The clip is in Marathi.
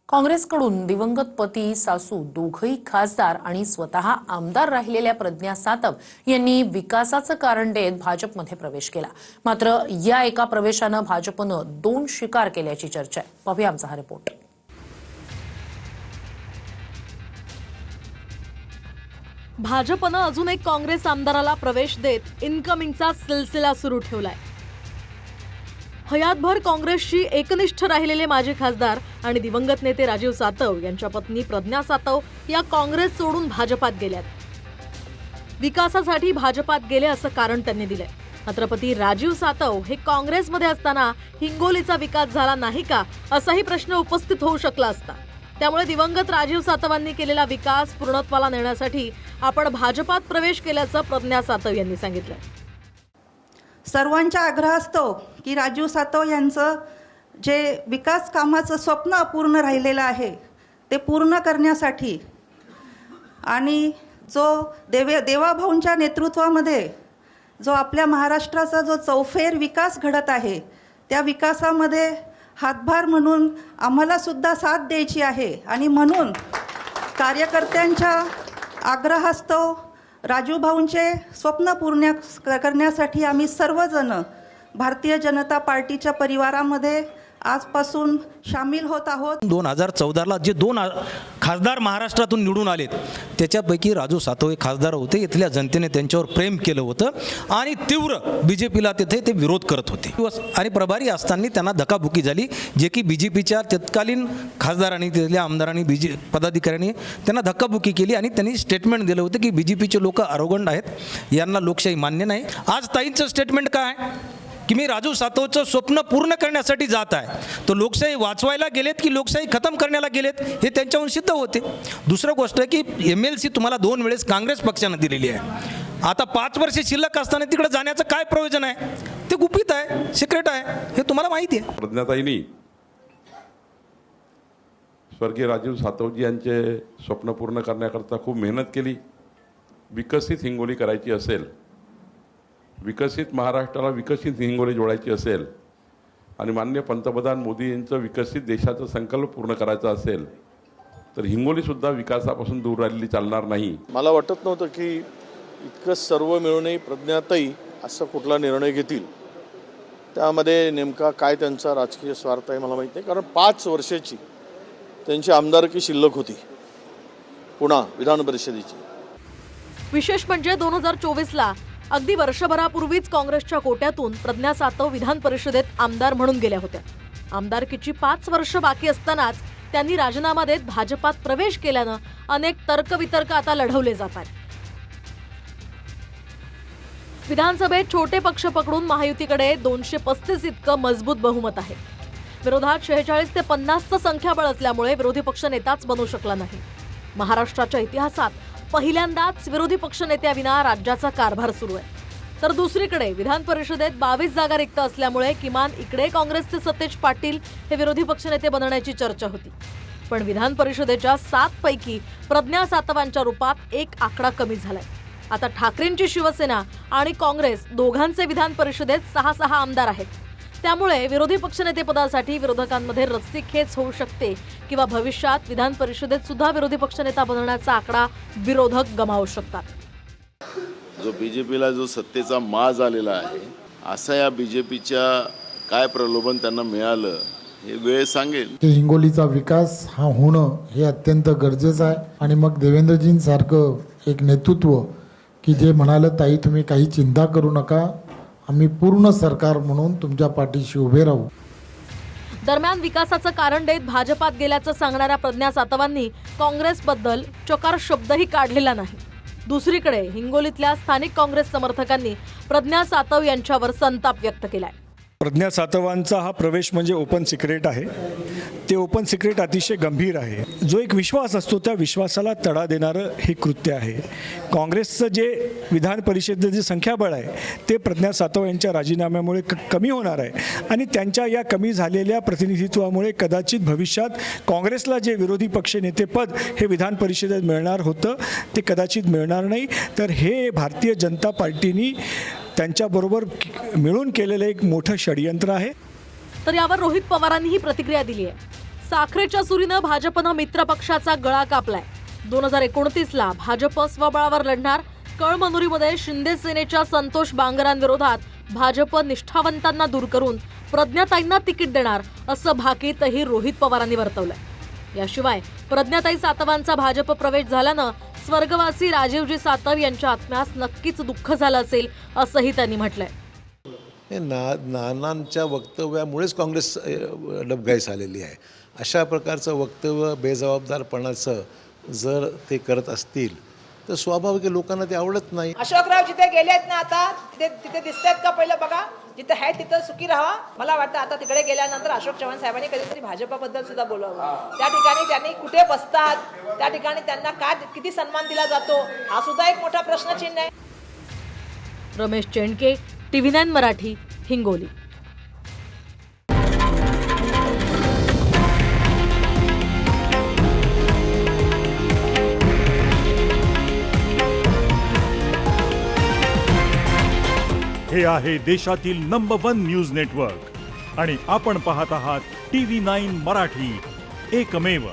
काँग्रेसकडून दिवंगत पती सासू दोघही खासदार आणि स्वतः आमदार राहिलेल्या प्रज्ञा सातव यांनी विकासाचं कारण देत भाजपमध्ये प्रवेश केला। मात्र या एका प्रवेशानं भाजपनं 2 शिकार केल्याची चर्चा आहे। पाहूया आमचा हा रिपोर्ट। भाजपनं अजून एक काँग्रेस आमदाराला प्रवेश देत इनकमिंगचा सिलसिला सुरू ठेवलाय। हयातभर काँग्रेसशी एकनिष्ठ राहिलेले माजी खासदार आणि दिवंगत नेते राजीव सातव यांच्या पत्नी प्रज्ञा सातव या काँग्रेस सोडून भाजपात गेल्यात। विकासासाठी भाजपात गेले असं कारण त्यांनी दिलंय। मात्र पती राजीव सातव हे काँग्रेसमध्ये असताना हिंगोलीचा विकास झाला नाही का असाही प्रश्न उपस्थित होऊ शकला असता। त्यामुळे दिवंगत राजीव सातवांनी केलेला विकास पूर्णत्वाला नेण्यासाठी आपण भाजपात प्रवेश केल्याचं प्रज्ञा सातव यांनी सांगितलं। सर्वांचा आग्रह असतो की राजीव सातव यांचं जे विकास कामाचं स्वप्न अपूर्ण राहिलेलं आहे ते पूर्ण करण्यासाठी आणि जो देवाभाऊंच्या नेतृत्वामध्ये जो आपल्या महाराष्ट्राचा जो चौफेर विकास घडत आहे त्या विकासामध्ये हातभार म्हणून आम्हाला सुद्धा साथ द्यायची आहे आणि म्हणून कार्यकर्त्यांच्या आग्रहास्तव राजू भाऊंचे स्वप्न पूर्ण करण्यासाठी आम्ही सर्वजण भारतीय जनता पार्टीच्या परिवारामध्ये आजपासून सामील होत आहोत। 2014ला जे 2 खासदार महाराष्ट्रातून निवडून आलेत त्याच्यापैकी राजू सातव हे खासदार होते। इथल्या जनतेने त्यांच्यावर प्रेम केलं होतं आणि तीव्र बीजेपीला तिथे ते विरोध करत होते आणि प्रभारी असताना त्यांना धक्काबुक्की झाली, जे की बीजेपीच्या तत्कालीन खासदारांनी तिथल्या आमदारांनी पदाधिकाऱ्यांनी त्यांना धक्काबुक्की केली आणि त्यांनी स्टेटमेंट दिलं होतं की बीजेपीचे लोक अरोगंड आहेत, यांना लोकशाही मान्य नाही। आज ताईंचं स्टेटमेंट काय की मी राजू सातवचं स्वप्न पूर्ण करण्यासाठी जात आहे, तो लोकशाही वाचवायला गेलेत की लोकशाही खतम करण्याला गेलेत हे त्यांच्याहून सिद्ध होते। दुसरं गोष्ट आहे की MLC तुम्हाला 2 वेळेस काँग्रेस पक्षानं दिलेली आहे। आता 5 वर्षे शिल्लक असताना तिकडे जाण्याचं काय प्रयोजन आहे? ते गुपित आहे, सिक्रेट आहे, हे तुम्हाला माहिती आहे। प्रज्ञाताईंनी स्वर्गीय राजीव सातवजी यांचे स्वप्न पूर्ण करण्याकरता खूप मेहनत केली। विकसित हिंगोली करायची असेल, विकसित महाराष्ट्राला विकसित हिंगोली जोडायची असेल आणि माननीय पंतप्रधान मोदी यांचं विकसित देशाचा संकल्प पूर्ण करायचा असेल तर हिंगोलीसुद्धा विकासापासून दूर राहिलेली चालणार नाही। मला वाटत नव्हतं की इतकं सर्व मिळूनही प्रज्ञाताई असं कुठला निर्णय घेतील। त्यामध्ये नेमका काय त्यांचा राजकीय स्वार्थ आहे मला माहीत नाही, कारण 5 वर्षाची त्यांची आमदारकी शिल्लक होती पुणा विधान परिषदेची। विशेष म्हणजे 2024ला अगदी वर्षभरापूर्वीच काँग्रेसच्या कोट्यातून प्रज्ञा सातव विधान परिषदेत आमदार म्हणून गेल्या होत्या। आमदारकीची 5 वर्ष बाकी असतानाच त्यांनी राजीनामा देत भाजपात प्रवेश केल्यानं अनेक तर्कवितर्क आता लढवले जातात। विधानसभेत छोटे पक्ष पकडून महायुतीकडे 235 इतकं मजबूत बहुमत आहे। विरोधात 46 ते 50चं संख्याबळ असल्यामुळे विरोधी पक्ष नेताच बनू शकला नाही। महाराष्ट्राच्या इतिहासात पहिल्यांदाच विरोधी पक्षनेत्याविना राज्याचा कारभार सुरू आहे। तर दुसरीकडे विधान परिषदेत 22 जागा रिक्त असल्यामुळे किमान इकडे काँग्रेसचे सतेज पाटील हे विरोधी पक्षनेते बनण्याची चर्चा होती। पण विधान परिषदेच्या 7 पैकी प्रज्ञा सातवांच्या रूपात एक आकडा कमी झालाय। आता ठाकरेंची शिवसेना आणि काँग्रेस दोघांचे विधान परिषदेत 6 आमदार आहेत। त्यामुळे विरोधी पक्षनेतेपदासाठी विरोधकांमध्ये रस्सीखेच होऊ शकते किंवा भविष्यात विधान परिषदेत सुद्धा विरोधी पक्षनेता बनण्याचा आकडा विरोधक गमावू शकतात। जो बीजेपीला जो सत्तेचा माज आलेला आहे, असा या बीजेपीच्या काय प्रलोभन त्यांना मिळालं हे वेळ सांगेल। हिंगोलीचा विकास हा होणं हे अत्यंत गरजेचं आहे आणि मग देवेंद्रजींसारखं एक नेतृत्व की जे म्हणाले ताई तुम्ही काही चिंता करू नका, आम्ही पूर्ण सरकार म्हणून तुमच्या पाठीशी उभे राहू। दरम्यान विकासाचं कारण देत भाजपात गेल्याचं सांगणाऱ्या प्रज्ञा सातवांनी काँग्रेसबद्दल चकार शब्दही काढलेला नाही। दुसरीकडे हिंगोलीतल्या स्थानिक काँग्रेस समर्थकांनी प्रज्ञा सातव यांच्यावर संताप व्यक्त केलाय। प्रज्ञा सातवांचा हा प्रवेश म्हणजे ओपन सिक्रेट आहे। ते ओपन सिक्रेट अतिशय गंभीर आहे। जो एक विश्वास असतो त्या विश्वासाला तडा देणारं हे कृत्य आहे। काँग्रेसचं जे विधान परिषदेचं जे संख्याबळ आहे ते प्रज्ञा सातव यांच्या राजीनाम्यामुळे कमी होणार आहे आणि त्यांच्या या कमी झालेल्या प्रतिनिधित्वामुळे कदाचित भविष्यात काँग्रेसला जे विरोधी पक्षनेतेपद हे विधान परिषदेत मिळणार होतं ते कदाचित मिळणार नाही। तर हे भारतीय जनता पार्टीनी त्यांच्याबरोबर मिळून केलेलं एक मोठं षडयंत्र आहे। तर यावर रोहित पवारांनीही प्रतिक्रिया दिली आहे। साखरेच्या सुरीनं भाजपनं मित्र पक्षाचा गळा कापलाय. 2029ला भाजप स्वबळावर लढणार. कळमनुरीमध्ये शिंदे सेनेच्या संतोष बांगरांविरोधात भाजप निष्ठावंतांना दूर करून प्रज्ञाताईंना तिकीट देणार असं भाकीतही रोहित पवारांनी वर्तवलंय. याशिवाय प्रज्ञाताई सातवांचा भाजप प्रवेश झाल्यानं स्वर्गवासी राजीवजी सातव यांच्या आत्म्यास नक्कीच दुःख झालं असेल असंही त्यांनी म्हटलंय. नानांच्या वक्तव्यामुळेच काँग्रेस डबघाईस आलेली आहे. अशा प्रकारचं वक्तव्य बेजबाबदारपणाचं जर ते करत असतील तर स्वाभाविक लोकांना ते आवडत नाही. अशोकराव जिथे गेलेत ना आता तिथे दिसतात का पहिलं बघा. जिथे आहे तिथं सुखी राहा. मला वाटतं आता तिकडे गेल्यानंतर अशोक चव्हाण साहेबांनी कधीतरी भाजपाबद्दल सुद्धा बोलावं. त्या ठिकाणी त्यांनी कुठे बसतात, त्या ठिकाणी त्यांना काय किती सन्मान दिला जातो हा सुद्धा एक मोठा प्रश्नचिन्ह आहे. रमेश चेंडके, TV9 मराठी, हिंगोली. हे आहे देशातील नंबर 1 न्यूज नेटवर्क आणि आपण पाहत आहात TV9 मराठी, एकमेव.